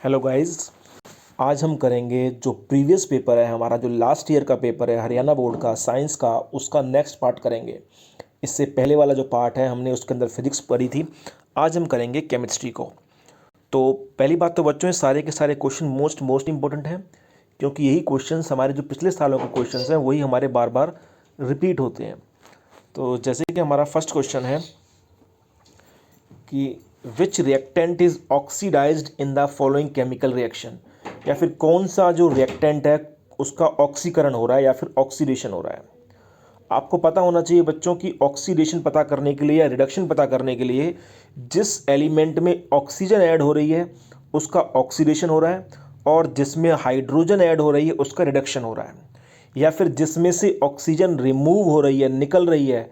Hello guys. आज हम करेंगे जो प्रीवियस पेपर है हमारा, जो लास्ट ईयर का पेपर है हरियाणा बोर्ड का साइंस का, उसका नेक्स्ट पार्ट करेंगे। इससे पहले वाला जो पार्ट है हमने उसके अंदर फिजिक्स पढ़ी थी, आज हम करेंगे केमिस्ट्री को। तो पहली बात तो बच्चों, ये सारे के सारे क्वेश्चन मोस्ट इंपॉर्टेंट हैं, क्योंकि यही क्वेश्चन हमारे जो पिछले सालों के क्वेश्चन हैं वही हमारे बार बार रिपीट होते हैं। तो जैसे कि हमारा फर्स्ट क्वेश्चन है कि which reactant is oxidised in the following chemical reaction, या फिर कौन सा जो रिएक्टेंट है उसका ऑक्सीकरण हो रहा है या फिर ऑक्सीडेशन हो रहा है। आपको पता होना चाहिए बच्चों की ऑक्सीडेशन पता करने के लिए या रिडक्शन पता करने के लिए जिस एलिमेंट में ऑक्सीजन ऐड हो रही है उसका ऑक्सीडेशन हो रहा है, और जिसमें हाइड्रोजन ऐड हो रही है उसका रिडक्शन हो रहा है, या फिर जिसमें से ऑक्सीजन रिमूव हो रही है, निकल रही है,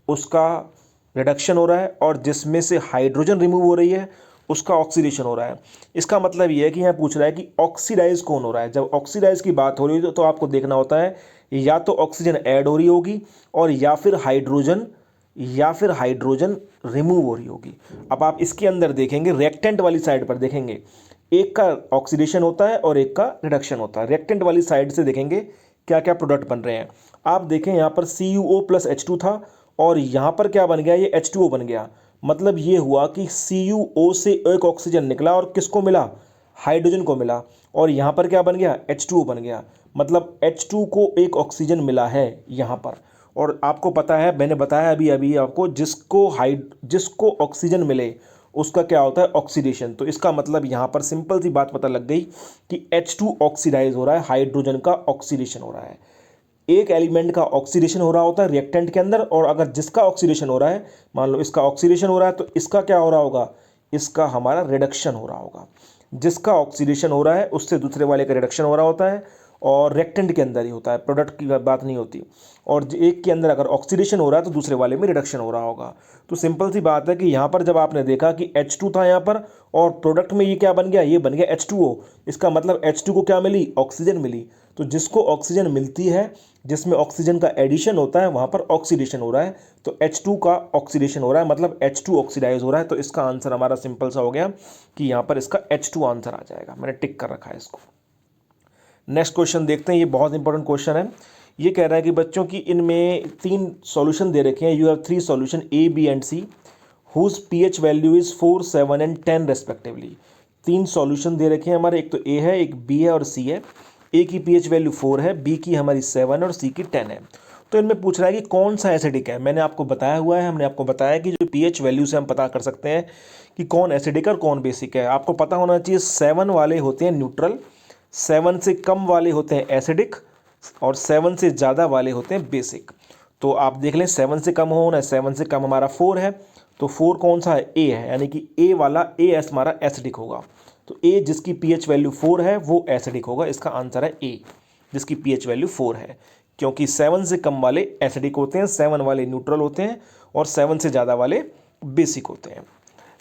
उसका रिडक्शन हो रहा है, और जिसमें से हाइड्रोजन रिमूव हो रही है उसका ऑक्सीडेशन हो रहा है। इसका मतलब ये है कि यहाँ पूछ रहा है कि ऑक्सीडाइज कौन हो रहा है। जब ऑक्सीडाइज की बात हो रही है तो आपको देखना होता है या तो ऑक्सीजन ऐड हो रही होगी और या फिर हाइड्रोजन रिमूव हो रही होगी। अब आप इसके अंदर देखेंगे, रिएक्टेंट वाली साइड पर देखेंगे, एक का ऑक्सीडेशन होता है और एक का रिडक्शन होता है। रिएक्टेंट वाली साइड से देखेंगे क्या क्या प्रोडक्ट बन रहे हैं। आप देखें यहाँ पर CuO+H2 था और यहाँ पर क्या बन गया, ये H2O बन गया। मतलब ये हुआ कि CuO से एक ऑक्सीजन निकला और किसको मिला, हाइड्रोजन को मिला, और यहाँ पर क्या बन गया, H2O बन गया। मतलब H2 को एक ऑक्सीजन मिला है यहाँ पर। और आपको पता है, मैंने बताया अभी अभी आपको, जिसको ऑक्सीजन मिले उसका क्या होता है, ऑक्सीडेशन। तो इसका मतलब यहाँ पर सिंपल सी बात पता लग गई कि H2 ऑक्सीडाइज हो रहा है, हाइड्रोजन का ऑक्सीडेशन हो रहा है। एक एलिमेंट का ऑक्सीडेशन हो रहा होता है रिएक्टेंट के अंदर, और अगर जिसका ऑक्सीडेशन हो रहा है, मान लो इसका ऑक्सीडेशन हो रहा है, तो इसका क्या हो रहा होगा, इसका हमारा रिडक्शन हो रहा होगा। जिसका ऑक्सीडेशन हो रहा है उससे दूसरे वाले का रिडक्शन हो रहा होता है, और रिएक्टेंट के अंदर ही होता है, प्रोडक्ट की बात नहीं होती। और एक के अंदर अगर ऑक्सीडेशन हो रहा है तो दूसरे वाले में रिडक्शन हो रहा होगा। तो सिंपल सी बात है कि यहाँ पर जब आपने देखा कि H2 था यहाँ पर, और प्रोडक्ट में ये क्या बन गया, ये बन गया H2O। इसका मतलब H2 को क्या मिली, ऑक्सीजन मिली। तो जिसको ऑक्सीजन मिलती है, जिसमें ऑक्सीजन का एडिशन होता है, वहाँ पर ऑक्सीडेशन हो रहा है। तो H2 का ऑक्सीडेशन हो रहा है, मतलब H2 ऑक्सीडाइज हो रहा है। तो इसका आंसर हमारा सिंपल सा हो गया कि यहाँ पर इसका H2 आंसर आ जाएगा। मैंने टिक कर रखा है इसको। नेक्स्ट क्वेश्चन देखते हैं, ये बहुत इंपॉर्टेंट क्वेश्चन है। ये कह रहा है कि बच्चों की इनमें 3 सॉल्यूशन दे रखे हैं, you have 3 solution A, B and C whose pH value is 4, 7 and 10 respectively. 3 solution दे रखे हैं हमारे, एक तो A है, एक B है और C है। A की pH वैल्यू 4 है, B की हमारी 7 और C की 10 है। तो इनमें पूछ रहा है कि कौन सा एसिडिक है। मैंने आपको बताया हुआ है, हमने आपको बताया कि जो pH वैल्यू से हम पता कर सकते हैं कि कौन एसिडिक और कौन बेसिक है। आपको पता होना चाहिए 7 वाले होते हैं न्यूट्रल, 7 से कम वाले होते हैं एसिडिक, और 7 से ज़्यादा वाले होते हैं बेसिक। तो आप देख लें, 7 से कम होना है, 7 से कम हमारा 4 है, तो 4 कौन सा है, A है, यानी कि A वाला AS हमारा एसिडिक होगा। तो A जिसकी pH वैल्यू 4 है वो एसिडिक होगा। इसका आंसर है A, जिसकी pH वैल्यू 4 है, क्योंकि 7 से कम वाले एसिडिक होते हैं, 7 वाले न्यूट्रल होते हैं, और 7 से ज़्यादा वाले बेसिक होते हैं।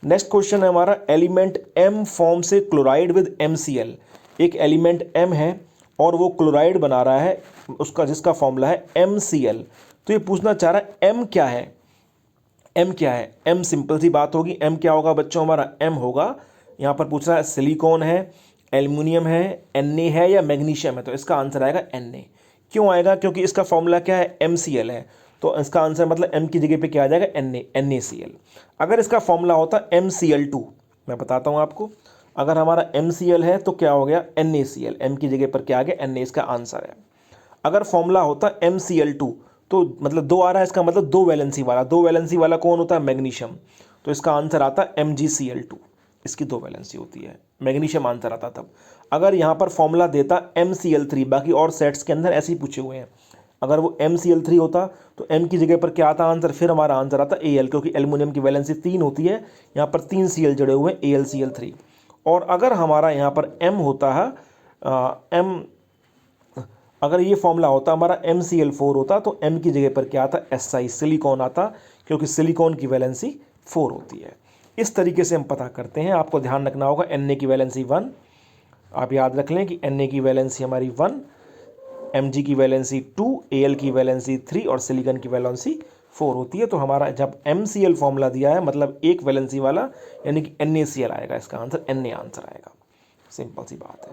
नेक्स्ट क्वेश्चन है हमारा, एलिमेंट M फॉर्म से क्लोराइड विद MCl। एक एलिमेंट M है और वो क्लोराइड बना रहा है, उसका जिसका फॉर्मूला है MCl। तो ये पूछना चाह रहा है M क्या है, M क्या है। M सिंपल सी बात होगी, M क्या होगा बच्चों, हमारा M होगा, यहाँ पर पूछ रहा है सिलिकॉन है, एल्युमिनियम है, Na है या मैग्नीशियम है। तो इसका आंसर आएगा Na। क्यों आएगा, क्योंकि इसका फॉर्मूला क्या है, MCl है। तो इसका आंसर मतलब M की जगह पे क्या आ जाएगा, NaCl। अगर इसका फॉर्मूला होता MCl2, मैं बताता हूँ आपको, अगर हमारा MCl है तो क्या हो गया, NaCl, M की जगह पर क्या आ गया, Na इसका आंसर है। अगर फॉर्मूला होता MCl2 तो मतलब 2 आ रहा है, इसका मतलब 2 वैलेंसी वाला, 2 वैलेंसी वाला कौन होता है, मैग्नीशियम। तो इसका आंसर आता है MgCl2, इसकी 2 वैलेंसी होती है, मैग्नीशियम आंसर आता तब। अगर यहाँ पर फॉर्मूला देता MCl3, बाकी और सेट्स के अंदर ऐसे ही पूछे हुए हैं, अगर वो MCl3 होता तो M की जगह पर क्या आता आंसर, फिर हमारा आंसर आता Al, क्योंकि एल्युमिनियम की वैलेंसी 3 होती है, यहाँ पर 3 Cl जुड़े हुए हैं, AlCl3। और अगर हमारा यहाँ पर M होता है M, अगर ये फॉर्मूला होता हमारा MCl4 होता तो M की जगह पर क्या आता, Si, सिलिकॉन आता, क्योंकि सिलिकॉन की वैलेंसी 4 होती है। इस तरीके से हम पता करते हैं। आपको ध्यान रखना होगा Na की वैलेंसी 1, आप याद रख लें कि Na की वैलेंसी हमारी 1, Mg की वैलेंसी 2, Al की वैलेंसी 3 और सिलिकॉन की वैलेंसी 4 होती है। तो हमारा जब MCl फॉर्मूला दिया है मतलब एक वैलेंसी वाला, यानी कि NaCl आएगा, इसका आंसर Na आंसर आएगा। सिंपल सी बात है।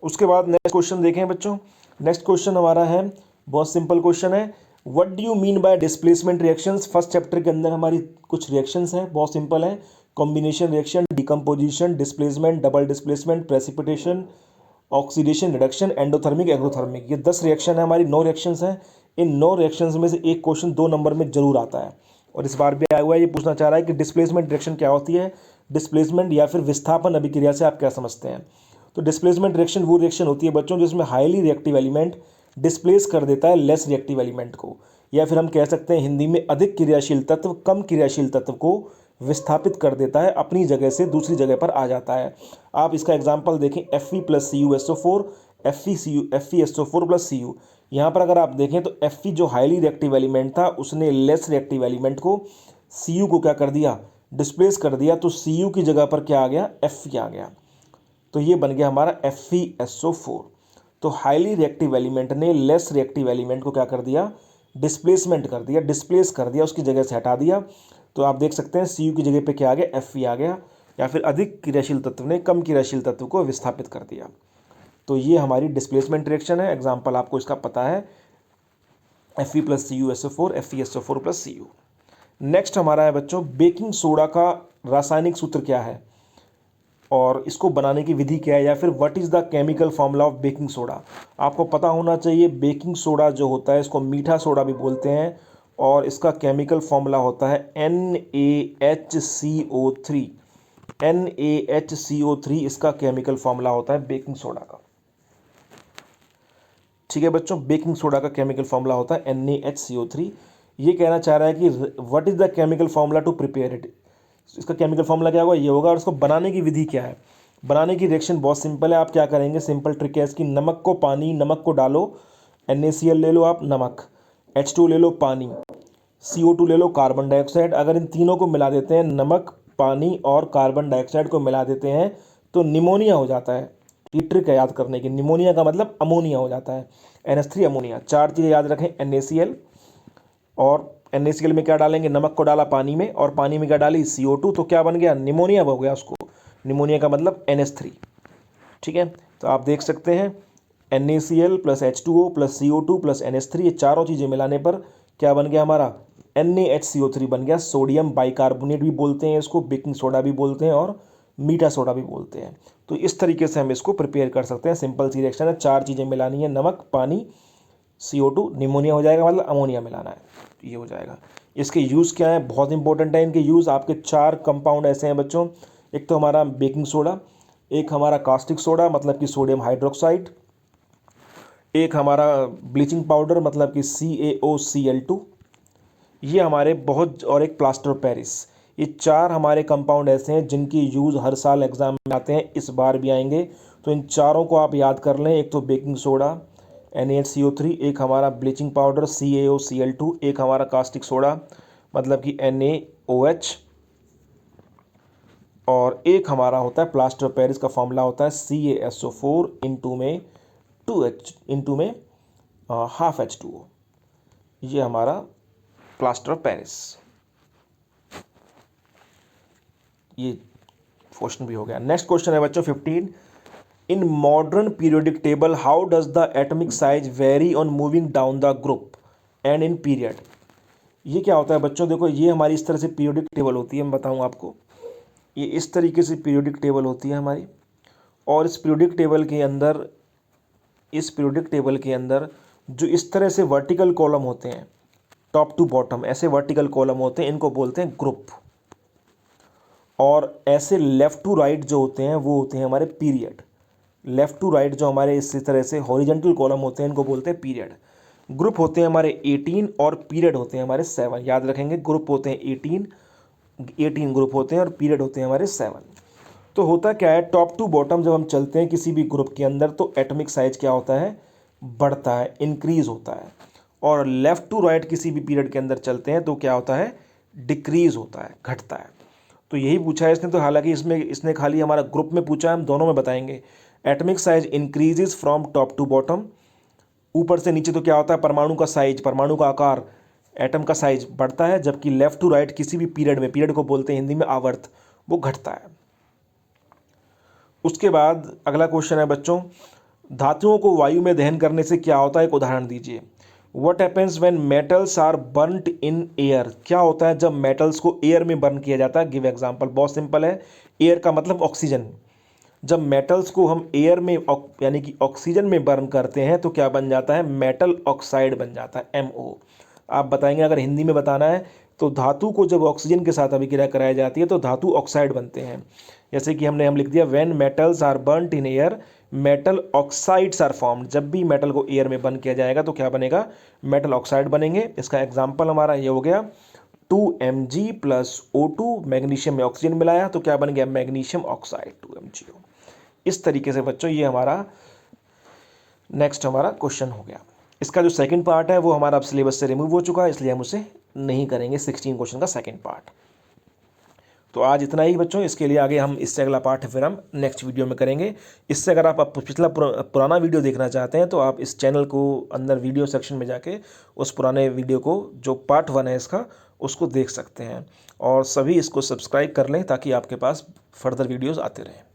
उसके बाद नेक्स्ट क्वेश्चन देखें बच्चों। नेक्स्ट क्वेश्चन हमारा है, बहुत सिंपल क्वेश्चन है, what do you mean by displacement reactions. First chapter के अंदर हमारी कुछ रिएक्शंस हैं, बहुत सिंपल है। Combination reaction, decomposition, displacement, double displacement, precipitation, oxidation, reduction, endothermic, exothermic. ये 10 रिएक्शन है हमारी, 9 रिएक्शंस हैं। इन 9 रिएक्शंस में से एक क्वेश्चन 2 नंबर में जरूर आता है, और इस बार भी आया हुआ है। ये पूछना चाह रहा है कि डिस्प्लेसमेंट रिएक्शन क्या होती है। डिस्प्लेसमेंट या फिर विस्थापन अभिक्रिया से आप क्या समझते हैं। तो डिस्प्लेसमेंट रिएक्शन वो रिएक्शन होती है बच्चों जिसमें हाईली रिएक्टिव एलिमेंट डिस्प्लेस कर देता है लेस रिएक्टिव एलिमेंट को, या फिर हम कह सकते हैं हिंदी में अधिक क्रियाशील तत्व कम क्रियाशील तत्व को विस्थापित कर देता है, अपनी जगह से दूसरी जगह पर आ जाता है। आप इसका एग्जाम्पल देखें, Fe + CuSO4, FeSO4 + Cu। यहाँ पर अगर आप देखें तो Fe जो हाईली रिएक्टिव एलिमेंट था उसने लेस रिएक्टिव एलिमेंट को Cu को क्या कर दिया, डिस्प्लेस कर दिया, तो Cu की जगह पर क्या आ गया, Fe आ गया। तो ये बन गया हमारा FeSO4। तो हाईली रिएक्टिव एलिमेंट ने लेस रिएक्टिव एलिमेंट को क्या कर दिया, डिस्प्लेसमेंट कर दिया, डिस्प्लेस कर दिया, उसकी जगह से हटा दिया। तो आप देख सकते हैं Cu की जगह पे क्या आ गया, Fe आ गया, या फिर अधिक क्रियाशील तत्व ने कम क्रियाशील तत्व को विस्थापित कर दिया। तो ये हमारी डिस्प्लेसमेंट रिएक्शन है। एग्जाम्पल आपको इसका पता है, Fe + CuSO4, FeSO4 + Cu। Next हमारा है बच्चों, बेकिंग सोडा का रासायनिक सूत्र क्या है और इसको बनाने की विधि क्या है, या फिर what is the chemical formula of baking soda. आपको पता होना चाहिए, बेकिंग सोडा जो होता है इसको मीठा सोडा भी बोलते हैं, और इसका केमिकल फॉर्मूला होता है NaHCO3। NaHCO3 इसका केमिकल फॉर्मूला होता है बेकिंग सोडा का। ठीक है बच्चों, बेकिंग सोडा का केमिकल फॉर्मूला होता है NaHCO3। ये कहना चाह रहा है कि what is the chemical formula to prepare it. इसका केमिकल फॉर्मूला क्या होगा, ये होगा, और इसको बनाने की विधि क्या है। बनाने की रिएक्शन बहुत सिंपल है। आप क्या करेंगे, सिंपल ट्रिक है इसकी, नमक को पानी, नमक को डालो, NaCl ले लो आप, नमक, H2 ले लो, पानी, CO2 ले लो, कार्बन डाइऑक्साइड। अगर इन तीनों को मिला देते हैं, नमक, पानी और कार्बन डाइऑक्साइड को मिला देते हैं, तो निमोनिया हो जाता है। ये ट्रिक है याद करने की, निमोनिया का मतलब अमोनिया हो जाता है, NH3 अमोनिया। 4 चीज़ें याद रखें, NaCl, और NaCl में क्या डालेंगे, नमक को डाला पानी में, और पानी में क्या डाली, CO2, तो क्या बन गया, निमोनिया हो गया उसको। निमोनिया का मतलब NH3। ठीक है, तो आप देख सकते हैं NaCl + H2O + CO2 + NH3, ये चारों चीज़ें मिलाने पर क्या बन गया हमारा, NaHCO3 बन गया। सोडियम बाइकार्बोनेट भी बोलते हैं इसको, बेकिंग सोडा भी बोलते हैं, और मीठा सोडा भी बोलते हैं। तो इस तरीके से हम इसको प्रिपेयर कर सकते हैं। सिंपल सी रिएक्शन है, 4 चीज़ें मिलानी है, नमक, पानी, CO2, निमोनिया हो जाएगा, मतलब अमोनिया मिलाना है, ये हो जाएगा। इसके यूज़ क्या है, बहुत इंपॉर्टेंट है इनके यूज़। आपके 4 कंपाउंड ऐसे हैं बच्चों, एक तो हमारा बेकिंग सोडा, एक हमारा कास्टिक सोडा मतलब कि सोडियम हाइड्रोक्साइड, एक हमारा ब्लीचिंग पाउडर मतलब कि CaOCl2, ये हमारे बहुत, और एक प्लास्टर ऑफ पेरिस। ये 4 हमारे कंपाउंड ऐसे हैं जिनकी यूज़ हर साल एग्जाम में आते हैं, इस बार भी आएंगे। तो इन चारों को आप याद कर लें, एक तो बेकिंग सोडा NaHCO3, एक हमारा ब्लीचिंग पाउडर CaOCl2, एक हमारा कास्टिक सोडा मतलब कि NaOH, और एक हमारा होता है प्लास्टर ऑफ पेरिस का फॉर्मूला होता है CaSO4 इंटू में 2H इंटू में हाफ H2O। ये हमारा प्लास्टर ऑफ पेरिस। ये क्वेश्चन भी हो गया। नेक्स्ट क्वेश्चन है बच्चों 15, in modern periodic table how does the atomic size very on moving down the group and in period. ये क्या होता है बच्चों, देखो ये हमारी इस तरह से पीरियोडिक टेबल होती है, मैं बताऊँ आपको। ये इस तरीके से पीरियोडिक टेबल होती है हमारी, और इस पीरियोडिक टेबल के अंदर जो इस तरह से वर्टिकल कॉलम होते हैं, टॉप टू बॉटम ऐसे वर्टिकल कॉलम होते हैं, इनको बोलते हैं ग्रुप। और ऐसे लेफ़्ट टू राइट जो होते हैं वो होते हैं हमारे पीरियड। लेफ़्ट टू राइट जो हमारे इसी तरह से हॉरिजॉन्टल कॉलम होते हैं, इनको बोलते हैं पीरियड। ग्रुप होते हैं हमारे 18 और पीरियड होते हैं हमारे 7। याद रखेंगे, ग्रुप होते हैं 18 ग्रुप होते हैं, और पीरियड होते हैं हमारे 7। तो होता क्या है, टॉप टू बॉटम जब हम चलते हैं किसी भी ग्रुप के अंदर, तो एटॉमिक साइज क्या होता है, बढ़ता है, इंक्रीज होता है। और लेफ़्ट टू राइट किसी भी पीरियड के अंदर चलते हैं तो क्या होता है, डिक्रीज होता है, घटता है। तो यही पूछा है इसने। तो हालांकि इसने खाली हमारा ग्रुप में पूछा है, हम दोनों में बताएंगे। Atomic size increases from top to bottom, ऊपर से नीचे। तो क्या होता है, परमाणु का साइज, परमाणु का आकार, एटम का साइज बढ़ता है, जबकि लेफ्ट टू राइट किसी भी पीरियड में, पीरियड को बोलते हैं हिंदी में आवर्त, वो घटता है। उसके बाद अगला क्वेश्चन है बच्चों, धातुओं को वायु में दहन करने से क्या होता है, एक उदाहरण दीजिए। What happens when metals are burnt in air, क्या होता है जब मेटल्स को एयर में बर्न किया जाता है। गिव एग्जांपल, बहुत सिंपल है, एयर का मतलब ऑक्सीजन। जब मेटल्स को हम एयर में यानी कि ऑक्सीजन में बर्न करते हैं तो क्या बन जाता है, मेटल ऑक्साइड बन जाता है, MO। आप बताएंगे, अगर हिंदी में बताना है तो धातु को जब ऑक्सीजन के साथ अभिक्रिया कराई जाती है तो धातु ऑक्साइड बनते हैं। जैसे कि हम लिख दिया, when metals are burnt in air metal oxides are formed. जब भी मेटल को एयर में बर्न किया जाएगा तो क्या बनेगा, मेटल ऑक्साइड बनेंगे। इसका एग्जाम्पल हमारा ये हो गया 2Mg + O2, मैग्नीशियम में ऑक्सीजन मिलाया तो क्या बन गया, मैग्नीशियम ऑक्साइड 2MgO। इस तरीके से बच्चों ये हमारा नेक्स्ट हमारा क्वेश्चन हो गया। इसका जो सेकंड पार्ट है वो हमारा अब सिलेबस से रिमूव हो चुका है, इसलिए हम उसे नहीं करेंगे 16 क्वेश्चन का सेकंड पार्ट। तो आज इतना ही बच्चों, इसके लिए आगे हम इससे अगला पार्ट फिर हम नेक्स्ट वीडियो में करेंगे। इससे अगर आप पिछला पुराना वीडियो देखना चाहते हैं तो आप इस चैनल को अंदर वीडियो सेक्शन में जाके उस पुराने वीडियो को, जो पार्ट 1 है इसका, उसको देख सकते हैं। और सभी इसको सब्सक्राइब कर लें ताकि आपके पास फर्दर वीडियोज़ आते रहें।